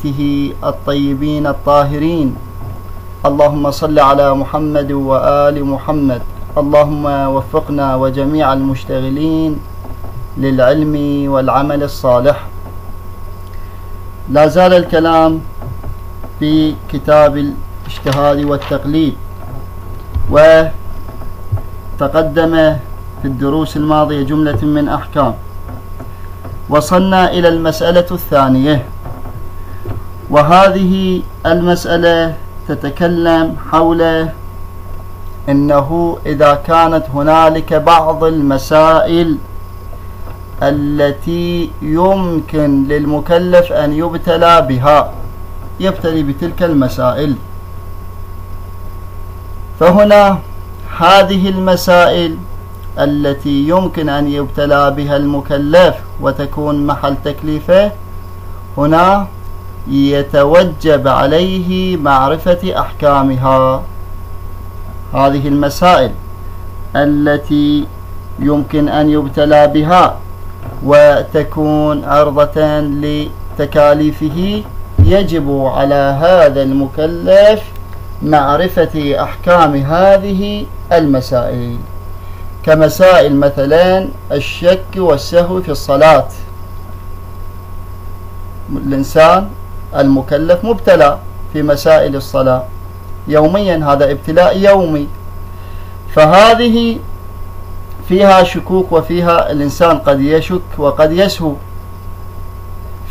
بيته الطيبين الطاهرين. اللهم صل على محمد وآل محمد. اللهم وفقنا وجميع المشتغلين للعلم والعمل الصالح. لا زال الكلام في كتاب الاجتهاد والتقليد، وتقدم في الدروس الماضية جملة من أحكام. وصلنا إلى المسألة الثانية، وهذه المسألة تتكلم حول أنه إذا كانت هنالك بعض المسائل التي يمكن للمكلف أن يبتلى بها، يبتلي بتلك المسائل. فهنا هذه المسائل التي يمكن أن يبتلى بها المكلف وتكون محل تكليفه، هنا يتوجب عليه معرفة أحكامها. هذه المسائل التي يمكن أن يبتلى بها وتكون عرضة لتكاليفه، يجب على هذا المكلف معرفة أحكام هذه المسائل، كمسائل مثلا الشك والسهو في الصلاة. الإنسان المكلف مبتلى في مسائل الصلاة يوميا، هذا ابتلاء يومي، فهذه فيها شكوك وفيها الإنسان قد يشك وقد يسهو،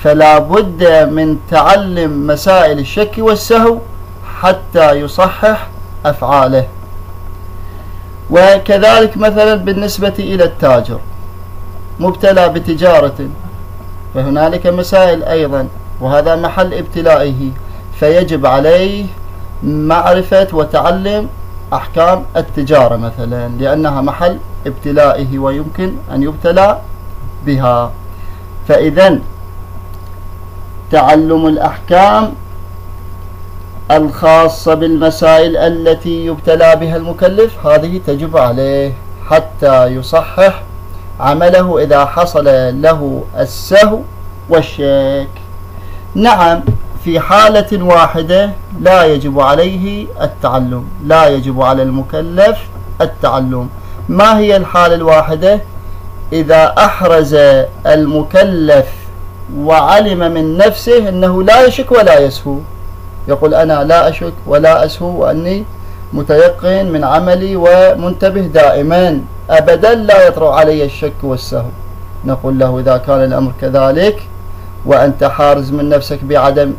فلا بد من تعلم مسائل الشك والسهو حتى يصحح أفعاله. وكذلك مثلا بالنسبة إلى التاجر مبتلى بتجارة، فهنالك مسائل أيضا، وهذا محل ابتلائه، فيجب عليه معرفة وتعلم أحكام التجارة مثلا، لأنها محل ابتلائه ويمكن أن يبتلى بها. فإذا تعلم الأحكام الخاصة بالمسائل التي يبتلى بها المكلف هذه تجب عليه حتى يصحح عمله إذا حصل له السهو والشك. نعم، في حالة واحدة لا يجب عليه التعلم، لا يجب على المكلف التعلم. ما هي الحالة الواحدة؟ إذا أحرز المكلف وعلم من نفسه أنه لا يشك ولا يسهو، يقول أنا لا أشك ولا أسهو وأني متيقن من عملي ومنتبه دائما أبدا لا يطرأ علي الشك والسهو، نقول له إذا كان الأمر كذلك وأنت حارز من نفسك بعدم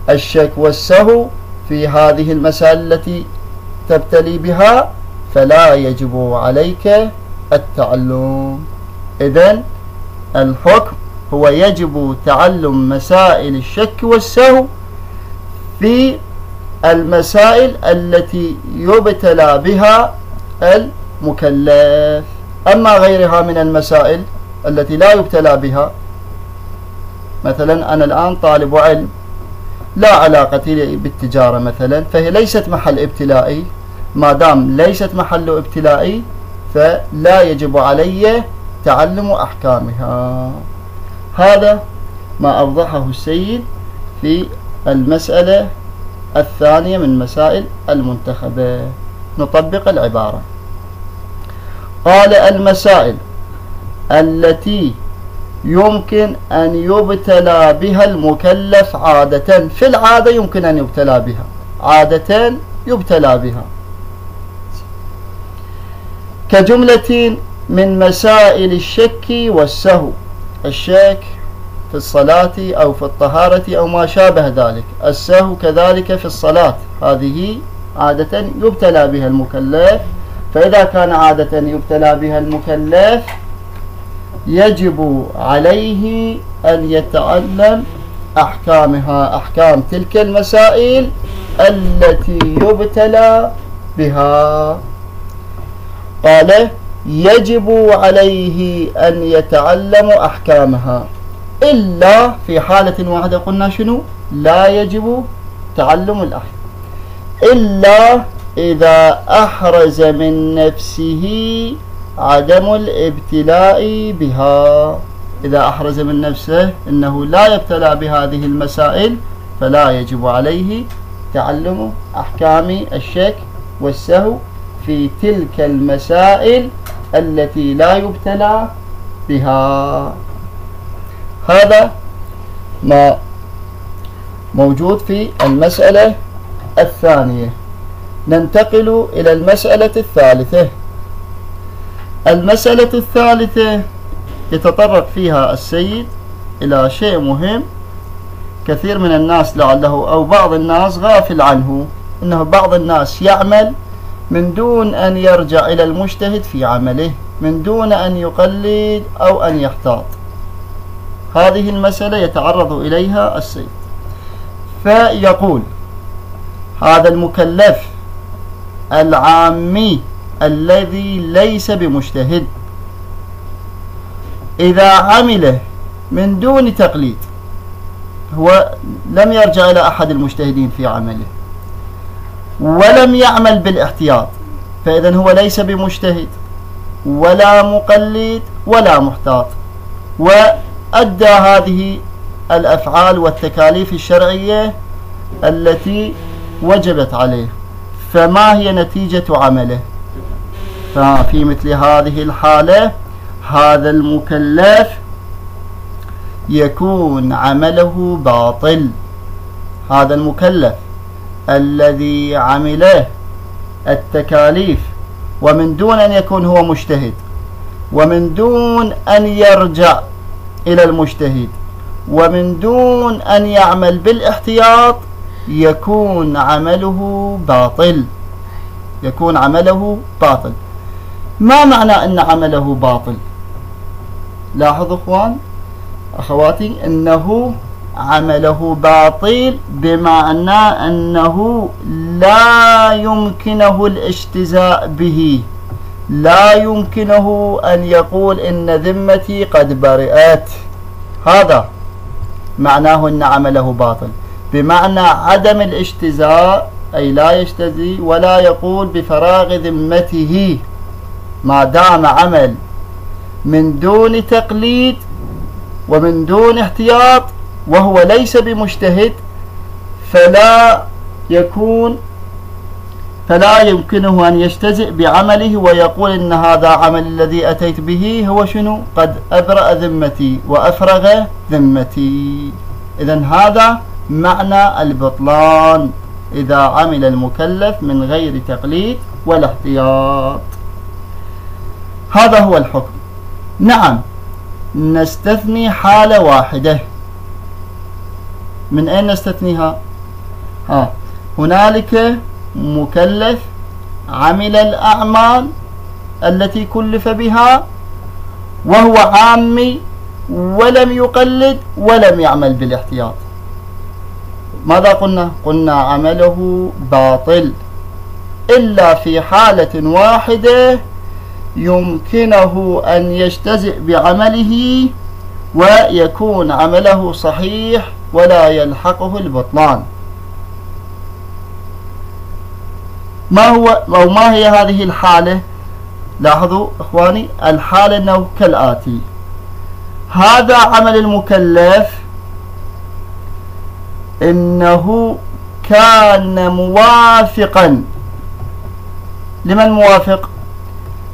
الشك والسهو في هذه المسائل التي تبتلي بها، فلا يجب عليك التعلم. إذن الحكم هو يجب تعلم مسائل الشك والسهو في المسائل التي يبتلى بها المكلف. أما غيرها من المسائل التي لا يبتلى بها، مثلا أنا الآن طالب علم لا علاقة لي بالتجارة مثلا، فهي ليست محل ابتلائي. ما دام ليست محل ابتلائي فلا يجب علي تعلم أحكامها. هذا ما أوضحه السيد في المسألة الثانية من مسائل المنتخبة. نطبق العبارة. قال المسائل التي يمكن أن يبتلى بها المكلف عادة، في العادة يمكن أن يبتلى بها، عادة يبتلى بها، كجملة من مسائل الشك والسهو. الشك في الصلاة أو في الطهارة أو ما شابه ذلك، السهو كذلك في الصلاة، هذه عادة يبتلى بها المكلف. فإذا كان عادة يبتلى بها المكلف يجب عليه أن يتعلم أحكامها، أحكام تلك المسائل التي يبتلى بها. قال يجب عليه أن يتعلم أحكامها، إلا في حالة واحدة قلنا شنو؟ لا يجب تعلم الأحكام إلا إذا أحرز من نفسه عدم الابتلاء بها. إذا أحرز من نفسه أنه لا يبتلى بهذه المسائل فلا يجب عليه تعلم أحكام الشك والسهو في تلك المسائل التي لا يبتلى بها. هذا ما موجود في المسألة الثانية. ننتقل إلى المسألة الثالثة. المسألة الثالثة يتطرق فيها السيد إلى شيء مهم كثير من الناس لعله أو بعض الناس غافل عنه، أنه بعض الناس يعمل من دون أن يرجع إلى المجتهد في عمله، من دون أن يقلد أو أن يحتاط. هذه المسألة يتعرض إليها السيد، فيقول هذا المكلف العامي الذي ليس بمجتهد إذا عمله من دون تقليد، هو لم يرجع إلى أحد المجتهدين في عمله ولم يعمل بالاحتياط، فإذا هو ليس بمجتهد ولا مقلد ولا محتاط، وأدى هذه الأفعال والتكاليف الشرعية التي وجبت عليه. فما هي نتيجة عمله؟ ففي مثل هذه الحالة هذا المكلف يكون عمله باطل. هذا المكلف الذي عمله التكاليف ومن دون أن يكون هو مجتهد، ومن دون أن يرجع إلى المجتهد، ومن دون أن يعمل بالاحتياط، يكون عمله باطل. يكون عمله باطل. ما معنى أن عمله باطل؟ لاحظوا أخوان أخواتي أنه عمله باطل بمعنى أنه لا يمكنه الاجتزاء به، لا يمكنه أن يقول إن ذمتي قد برئت. هذا معناه أن عمله باطل، بمعنى عدم الاجتزاء، أي لا يجتزي ولا يقول بفراغ ذمته ما دام عمل من دون تقليد ومن دون احتياط وهو ليس بمجتهد، فلا يمكنه أن يجتزئ بعمله ويقول إن هذا عمل الذي أتيت به هو شنو؟ قد أبرأ ذمتي وأفرغ ذمتي. إذن هذا معنى البطلان إذا عمل المكلف من غير تقليد ولا احتياط. هذا هو الحكم. نعم، نستثني حالة واحدة. من أين نستثنيها؟ هنالك مكلف عمل الأعمال التي كلف بها وهو عامي ولم يقلد ولم يعمل بالاحتياط. ماذا قلنا؟ قلنا عمله باطل إلا في حالة واحدة يمكنه أن يجتزئ بعمله ويكون عمله صحيح ولا يلحقه البطلان. ما هي هذه الحالة؟ لاحظوا إخواني، الحالة أنه كالآتي: هذا عمل المكلف إنه كان موافقا. لمن موافق؟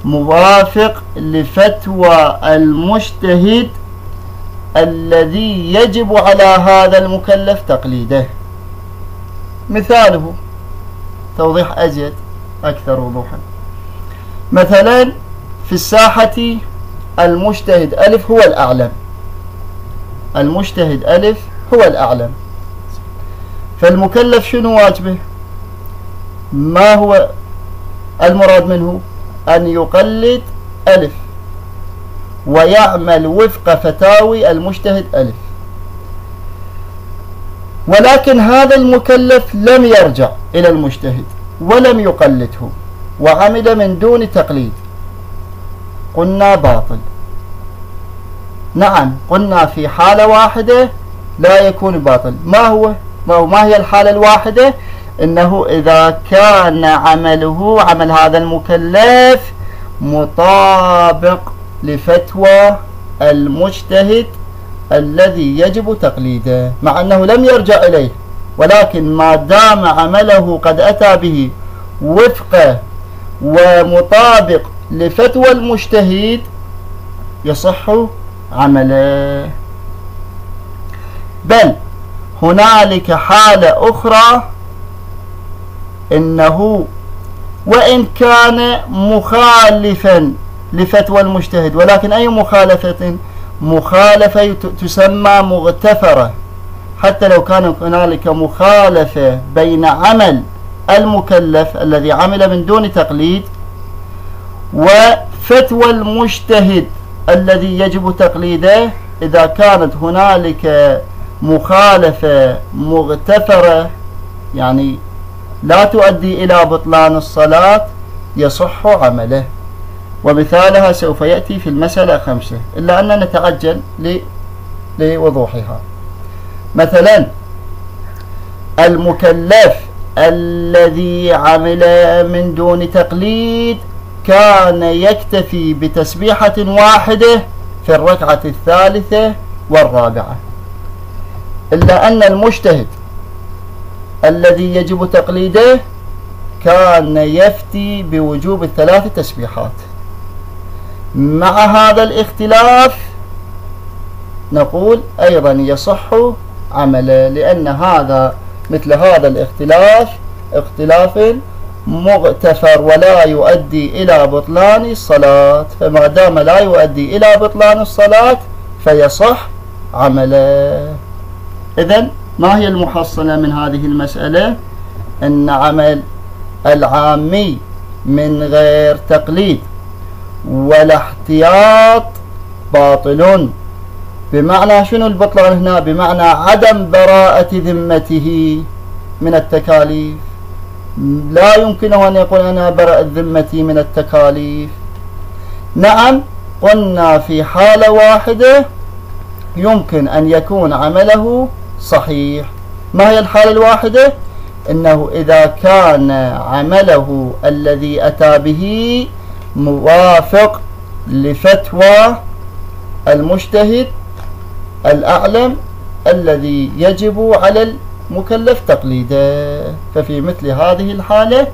موافق لفتوى المجتهد الذي يجب على هذا المكلف تقليده. مثاله توضيح أزيد أكثر وضوحا. مثلا في الساحة المجتهد ألف هو الأعلم، المجتهد ألف هو الأعلم، فالمكلف شنو واجبه؟ ما هو المراد منه؟ أن يقلد ألف ويعمل وفق فتاوي المجتهد ألف. ولكن هذا المكلف لم يرجع إلى المجتهد ولم يقلده وعمل من دون تقليد، قلنا باطل. نعم، قلنا في حالة واحدة لا يكون باطل. ما هي الحالة الواحدة؟ إنه إذا كان عمل هذا المكلف مطابق لفتوى المجتهد الذي يجب تقليده، مع أنه لم يرجع إليه، ولكن ما دام عمله قد أتى به وفق ومطابق لفتوى المجتهد يصح عمله. بل هنالك حالة أخرى، إنه وإن كان مخالفا لفتوى المجتهد، ولكن أي مخالفة؟ مخالفة تسمى مغتفرة، حتى لو كان هنالك مخالفة بين عمل المكلف الذي عمل من دون تقليد وفتوى المجتهد الذي يجب تقليده، إذا كانت هنالك مخالفة مغتفرة يعني لا تؤدي إلى بطلان الصلاة يصح عمله. ومثالها سوف يأتي في المسألة 5، إلا أن نتعجل لوضوحها. مثلا المكلف الذي عمل من دون تقليد كان يكتفي بتسبيحة واحدة في الركعة الثالثة والرابعة، إلا أن المجتهد الذي يجب تقليده كان يفتي بوجوب الثلاث تسبيحات. مع هذا الاختلاف نقول أيضا يصح عمله، لأن هذا مثل هذا الاختلاف اختلاف مغتفر ولا يؤدي إلى بطلان الصلاة، فما دام لا يؤدي إلى بطلان الصلاة فيصح عمله. إذن ما هي المحصلة من هذه المسألة؟ أن عمل العامي من غير تقليد ولا احتياط باطل. بمعنى شنو البطلان هنا؟ بمعنى عدم براءة ذمته من التكاليف. لا يمكنه أن يقول أنا برأت ذمتي من التكاليف. نعم قلنا في حالة واحدة يمكن أن يكون عمله صحيح. ما هي الحالة الواحدة؟ إنه إذا كان عمله الذي أتى به موافق لفتوى المجتهد الأعلم الذي يجب على المكلف تقليده، ففي مثل هذه الحالة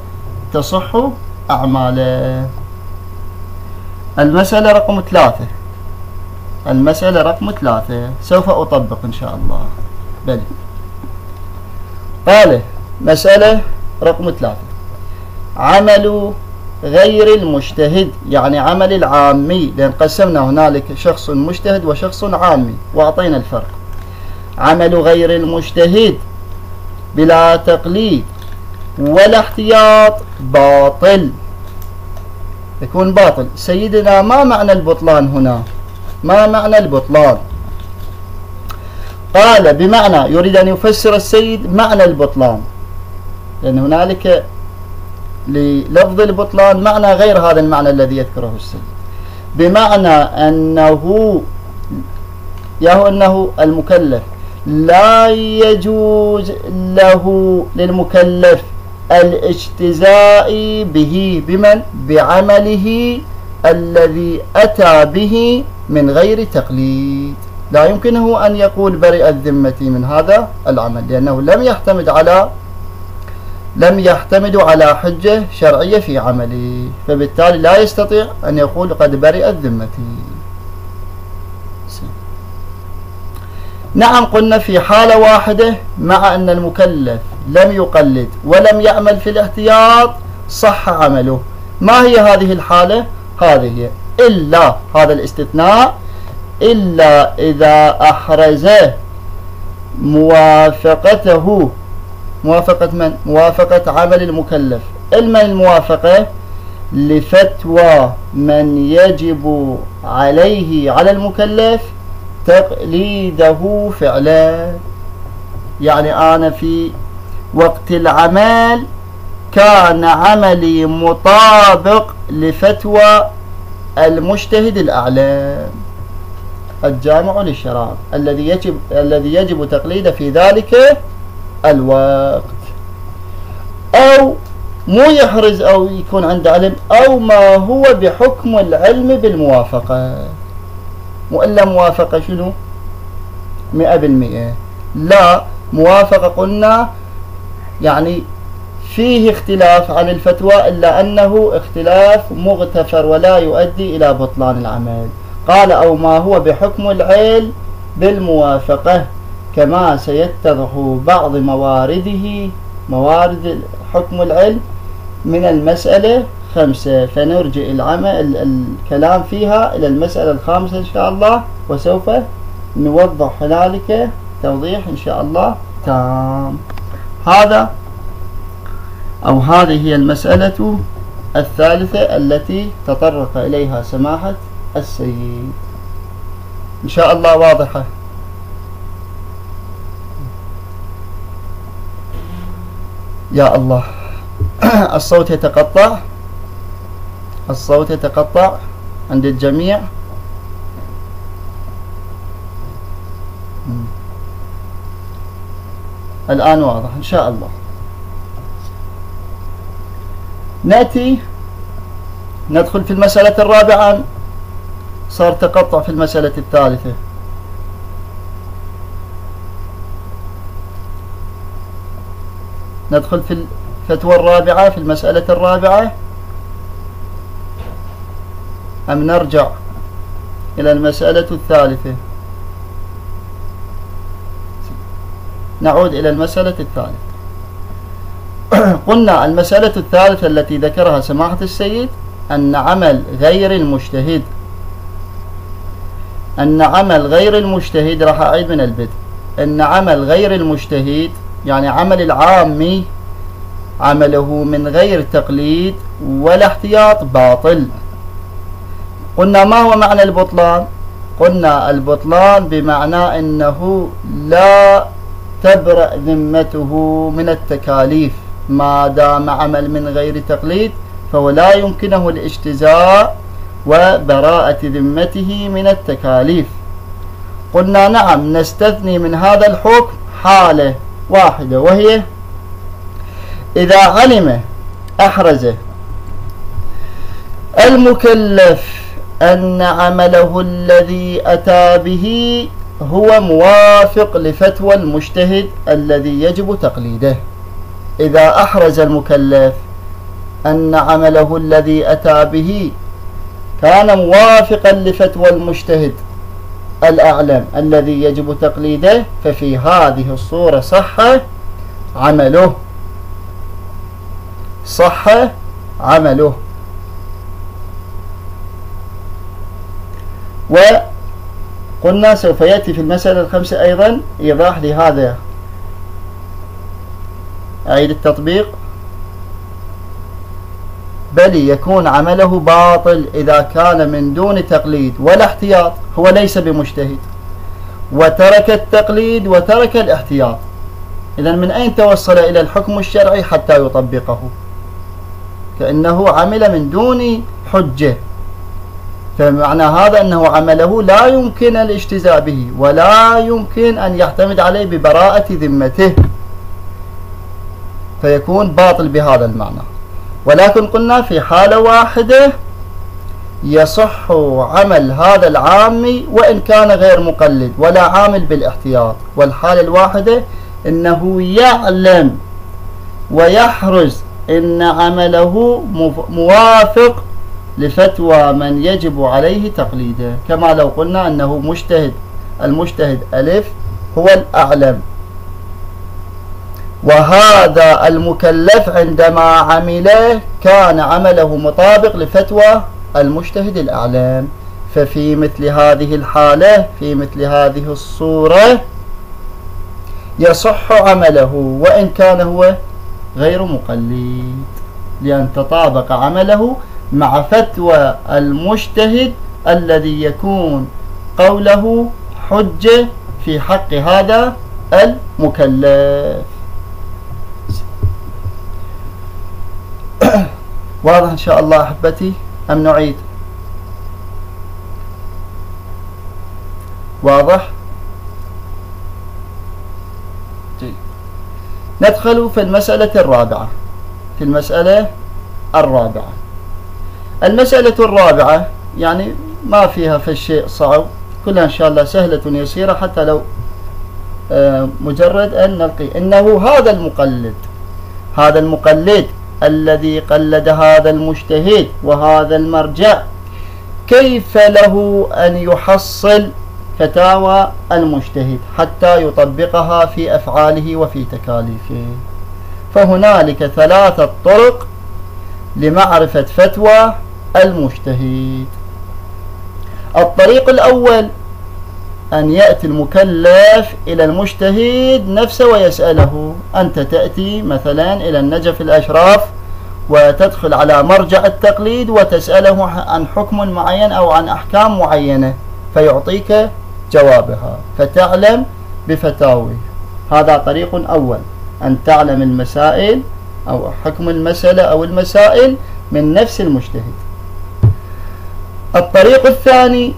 تصح أعماله. المسألة رقم 3. المسألة رقم 3 سوف أطبق إن شاء الله. بل قال مسألة رقم 3 عمل غير المجتهد، يعني عمل العامي، لأن قسمنا هنالك شخص مجتهد وشخص عامي وأعطينا الفرق. عمل غير المجتهد بلا تقليد ولا احتياط باطل، يكون باطل. سيدنا ما معنى البطلان هنا؟ ما معنى البطلان؟ قال بمعنى، يريد أن يفسر السيد معنى البطلان، لأن هنالك للفظ البطلان معنى غير هذا المعنى الذي يذكره السيد، بمعنى أنه المكلف لا يجوز له للمكلف الاجتزاء به بمن؟ بعمله الذي أتى به من غير تقليد. لا يمكنه أن يقول برئت ذمتي من هذا العمل، لأنه لم يحتمد على حجة شرعية في عمله، فبالتالي لا يستطيع أن يقول قد برئت ذمتي. نعم قلنا في حالة واحدة مع أن المكلف لم يقلد ولم يعمل في الاحتياط صح عمله. ما هي هذه الحالة؟ هذه هي إلا هذا الاستثناء، إلا إذا أحرز موافقته. موافقة من؟ موافقة عمل المكلف. من الموافقة؟ لفتوى من يجب على المكلف تقليده فعلا. يعني أنا في وقت العمل كان عملي مطابق لفتوى المجتهد الأعلم الجامع للشراب الذي يجب تقليده في ذلك الوقت، أو مو يحرز أو يكون عنده علم، أو ما هو بحكم العلم بالموافقة. وإلا موافقة شنو 100%. لا موافقة قلنا يعني فيه اختلاف عن الفتوى إلا أنه اختلاف مغتفر ولا يؤدي إلى بطلان العمل. قال أو ما هو بحكم العيل بالموافقة كما سيتضح بعض موارد حكم العلم من المسألة 5. فنرجع الكلام فيها إلى المسألة الخامسة إن شاء الله، وسوف نوضح هنالك توضيح إن شاء الله تام. هذه هي المسألة الثالثة التي تطرق إليها سماحة السيد. إن شاء الله واضحة. يا الله الصوت يتقطع عند الجميع. الآن واضح إن شاء الله. ندخل في المسألة الرابعة. صار تقطع في المسألة الثالثة. ندخل في الفتوى الرابعة في المسألة الرابعة أم نرجع إلى المسألة الثالثة؟ نعود إلى المسألة الثالثة. قلنا المسألة الثالثة التي ذكرها سماحة السيد أن عمل غير المجتهد راح أعيد من البدء. أن عمل غير المجتهد يعني عمل العامي عمله من غير تقليد ولا احتياط باطل. قلنا ما هو معنى البطلان؟ قلنا البطلان بمعنى أنه لا تبرأ ذمته من التكاليف. ما دام عمل من غير تقليد فهو لا يمكنه الاجتزاء وبراءة ذمته من التكاليف. قلنا نعم نستثني من هذا الحكم حالة واحدة، وهي إذا أحرز المكلف أن عمله الذي أتى به هو موافق لفتوى المجتهد الذي يجب تقليده. إذا أحرز المكلف أن عمله الذي أتى به كان موافقا لفتوى المجتهد الأعلم الذي يجب تقليده، ففي هذه الصورة صح عمله. وقلنا سوف يأتي في المسألة الخامسة أيضا إيضاح لهذا. أعيد التطبيق. بل يكون عمله باطل إذا كان من دون تقليد ولا احتياط. هو ليس بمجتهد وترك التقليد وترك الاحتياط، إذن من أين توصل إلى الحكم الشرعي حتى يطبقه؟ كأنه عمل من دون حجة. فمعنى هذا أنه عمله لا يمكن الاجتزاء به ولا يمكن أن يعتمد عليه ببراءة ذمته، فيكون باطل بهذا المعنى. ولكن قلنا في حالة واحدة يصح عمل هذا العامي وإن كان غير مقلد ولا عامل بالاحتياط، والحالة الواحدة إنه يعلم ويحرز إن عمله موافق لفتوى من يجب عليه تقليده، كما لو قلنا أنه المجتهد ألف هو الأعلم، وهذا المكلف عندما عمله كان عمله مطابق لفتوى المجتهد الأعلم. ففي مثل هذه الحالة في مثل هذه الصورة يصح عمله وإن كان هو غير مقلد، لأن تطابق عمله مع فتوى المجتهد الذي يكون قوله حجة في حق هذا المكلف. واضح إن شاء الله أحبتي أم نعيد؟ واضح؟ جيد. ندخل في المسألة الرابعة. المسألة الرابعة يعني ما فيها في الشيء صعب، كلها إن شاء الله سهلة يسيرة، حتى لو مجرد أن نلقي إنه هذا المقلد الذي قلد هذا المجتهد وهذا المرجع، كيف له أن يحصل فتاوى المجتهد حتى يطبقها في أفعاله وفي تكاليفه؟ فهنالك 3 طرق لمعرفة فتوى المجتهد. الطريق الأول أن يأتي المكلف إلى المجتهد نفسه ويسأله. أنت تأتي مثلا إلى النجف الأشراف وتدخل على مرجع التقليد وتسأله عن حكم معين أو عن أحكام معينة، فيعطيك جوابها فتعلم بفتاوي. هذا طريق أول، أن تعلم المسائل أو حكم المسألة أو المسائل من نفس المجتهد. الطريق الثاني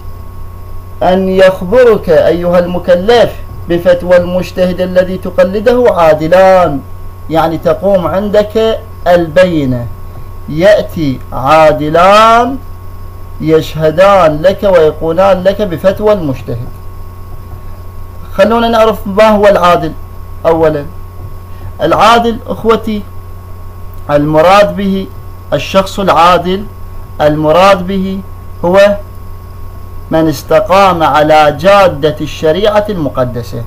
أن يخبرك أيها المكلف بفتوى المجتهد الذي تقلده عادلان، يعني تقوم عندك البينة، يأتي عادلان يشهدان لك ويقولان لك بفتوى المجتهد. خلونا نعرف ما هو العادل. أولا، العادل أخوتي المراد به، الشخص العادل المراد به هو من استقام على جادة الشريعة المقدسة.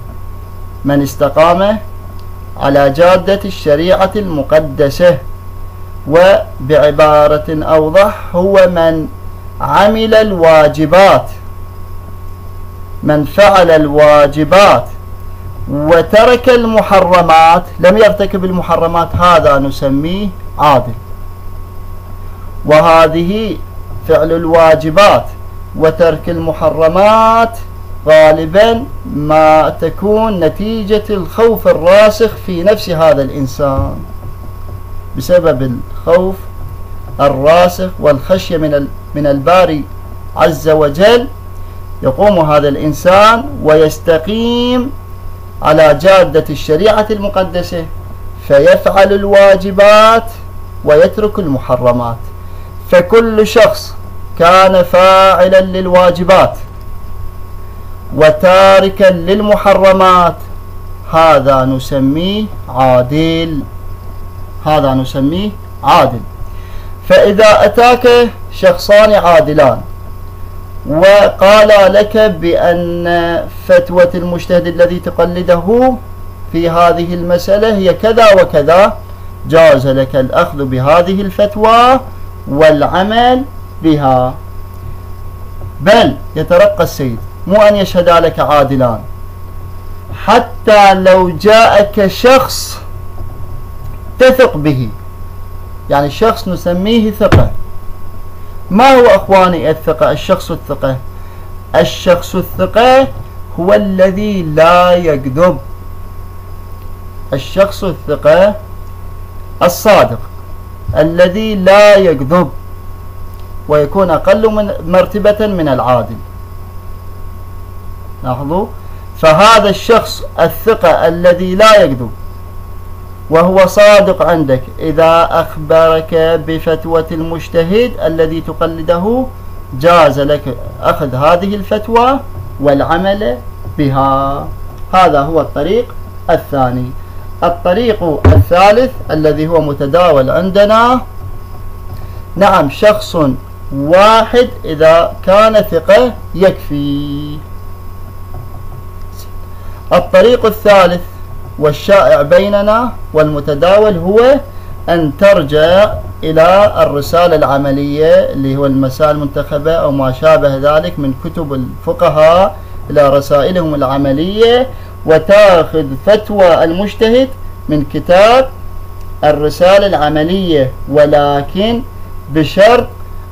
من استقام على جادة الشريعة المقدسة، وبعبارة أوضح هو من عمل الواجبات، من فعل الواجبات وترك المحرمات، لم يرتكب المحرمات، هذا نسميه عادل. وهذه فعل الواجبات وترك المحرمات غالبا ما تكون نتيجة الخوف الراسخ في نفس هذا الإنسان. بسبب الخوف الراسخ والخشية من الباري عز وجل يقوم هذا الإنسان ويستقيم على جادة الشريعة المقدسة، فيفعل الواجبات ويترك المحرمات. فكل شخص كان فاعلا للواجبات وتاركا للمحرمات هذا نسميه عادل. هذا نسميه عادل. فإذا أتاك شخصان عادلان وقال لك بأن فتوى المجتهد الذي تقلده في هذه المسألة هي كذا وكذا، جاز لك الأخذ بهذه الفتوى والعمل بها. بل يترقى السيد، مو أن يشهد لك عادلان، حتى لو جاءك شخص تثق به، يعني شخص نسميه ثقة. ما هو أخواني الثقة؟ الشخص الثقة، الشخص الثقة هو الذي لا يكذب. الشخص الثقة الصادق الذي لا يكذب ويكون أقل مرتبة من العادل. لاحظوا، فهذا الشخص الثقة الذي لا يكذب وهو صادق عندك، إذا أخبرك بفتوى المجتهد الذي تقلده جاز لك أخذ هذه الفتوى والعمل بها. هذا هو الطريق الثاني. الطريق الثالث الذي هو متداول عندنا، نعم، شخص واحد إذا كان ثقة يكفي. الطريق الثالث والشائع بيننا والمتداول هو أن ترجع إلى الرسالة العملية اللي هو المسائل المنتخبة أو ما شابه ذلك من كتب الفقهاء إلى رسائلهم العملية، وتأخذ فتوى المجتهد من كتاب الرسالة العملية، ولكن بشرط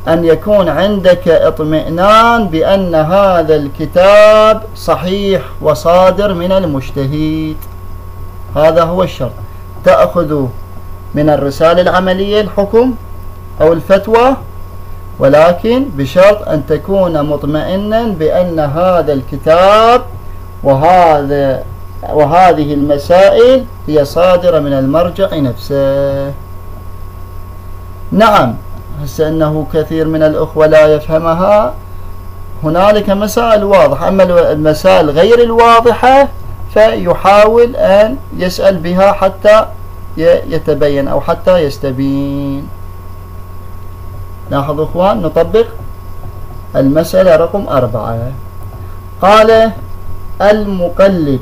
أن يكون عندك اطمئنان بأن هذا الكتاب صحيح وصادر من المجتهد. هذا هو الشرط. تأخذ من الرسالة العملية الحكم أو الفتوى، ولكن بشرط أن تكون مطمئنا بأن هذا الكتاب وهذه المسائل هي صادرة من المرجع نفسه. نعم، هسه أنه كثير من الأخوة لا يفهمها، هنالك مسائل واضحة، أما المسائل غير الواضحة فيحاول أن يسأل بها حتى يتبين أو حتى يستبين. لاحظوا إخوان، نطبق المسألة رقم 4. قال المقلد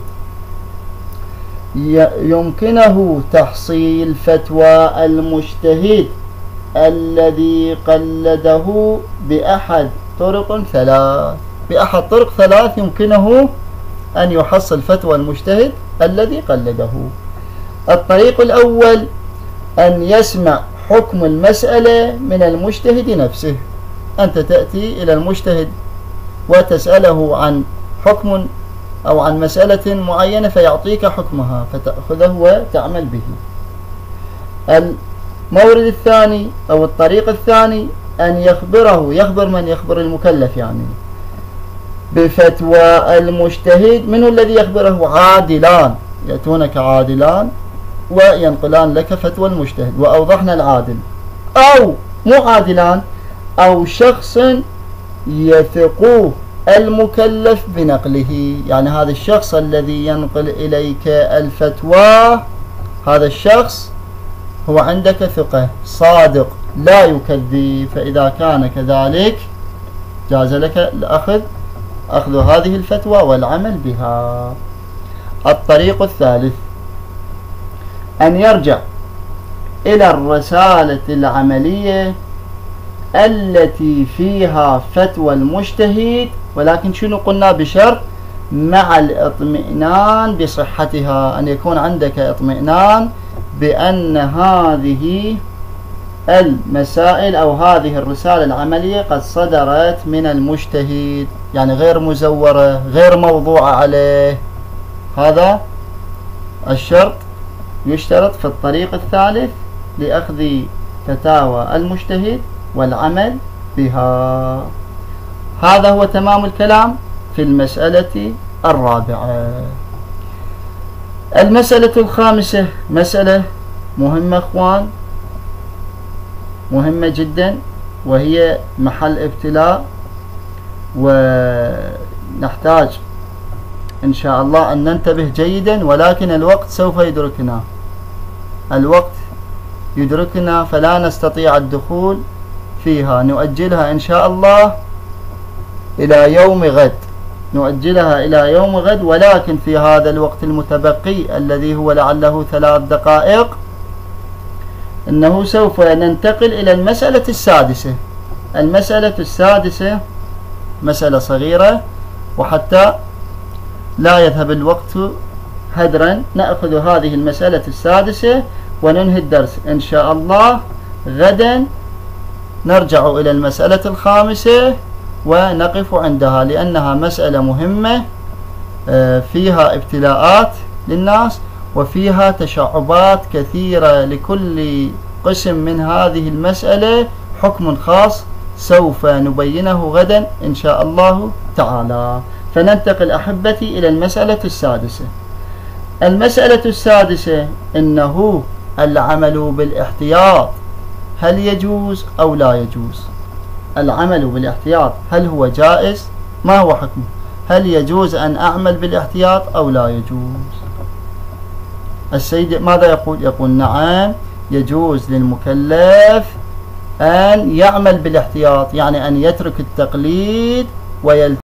يمكنه تحصيل فتوى المجتهد الذي قلده بأحد طرق 3. بأحد طرق 3 يمكنه أن يحصل فتوى المجتهد الذي قلده. الطريق الأول أن يسمع حكم المسألة من المجتهد نفسه. أنت تأتي إلى المجتهد وتسأله عن حكم أو عن مسألة معينة فيعطيك حكمها فتأخذه وتعمل به. المورد الثاني أو الطريق الثاني أن يخبر من يخبر المكلف يعني بفتوى المجتهد. من الذي يخبره؟ عادلان، يأتونك عادلان وينقلان لك فتوى المجتهد. وأوضحنا العادل أو مو عادلان، أو شخص يثقوه المكلف بنقله، يعني هذا الشخص الذي ينقل إليك الفتوى هذا الشخص هو عندك ثقة صادق لا يكذب، فإذا كان كذلك جاز لك أخذ هذه الفتوى والعمل بها. الطريق الثالث أن يرجع إلى الرسالة العملية التي فيها فتوى المجتهد، ولكن شنو قلنا؟ بشرط مع الاطمئنان بصحتها، أن يكون عندك اطمئنان بأن هذه المسائل أو هذه الرسالة العملية قد صدرت من المجتهد، يعني غير مزورة غير موضوعة عليه. هذا الشرط يشترط في الطريق الثالث لأخذ فتاوى المجتهد والعمل بها. هذا هو تمام الكلام في المسألة الرابعة. المسألة الخامسة مسألة مهمة اخوان، مهمة جدا، وهي محل ابتلاء، ونحتاج إن شاء الله أن ننتبه جيدا، ولكن الوقت سوف يدركنا، الوقت يدركنا فلا نستطيع الدخول فيها. نؤجلها إن شاء الله إلى يوم غد، نؤجلها إلى يوم غد، ولكن في هذا الوقت المتبقي الذي هو لعله 3 دقائق إنه سوف ننتقل إلى المسألة السادسة. المسألة السادسة مسألة صغيرة، وحتى لا يذهب الوقت هدرا نأخذ هذه المسألة السادسة وننهي الدرس إن شاء الله. غدا نرجع إلى المسألة الخامسة ونقف عندها، لأنها مسألة مهمة فيها ابتلاءات للناس وفيها تشعبات كثيرة، لكل قسم من هذه المسألة حكم خاص سوف نبينه غدا إن شاء الله تعالى. فننتقل أحبتي إلى المسألة السادسة. المسألة السادسة إنه العمل بالاحتياط هل يجوز أو لا يجوز؟ العمل بالاحتياط هل هو جائز؟ ما هو حكمه؟ هل يجوز أن أعمل بالاحتياط أو لا يجوز؟ السيد ماذا يقول؟ يقول نعم يجوز للمكلف أن يعمل بالاحتياط، يعني أن يترك التقليد ويلتزم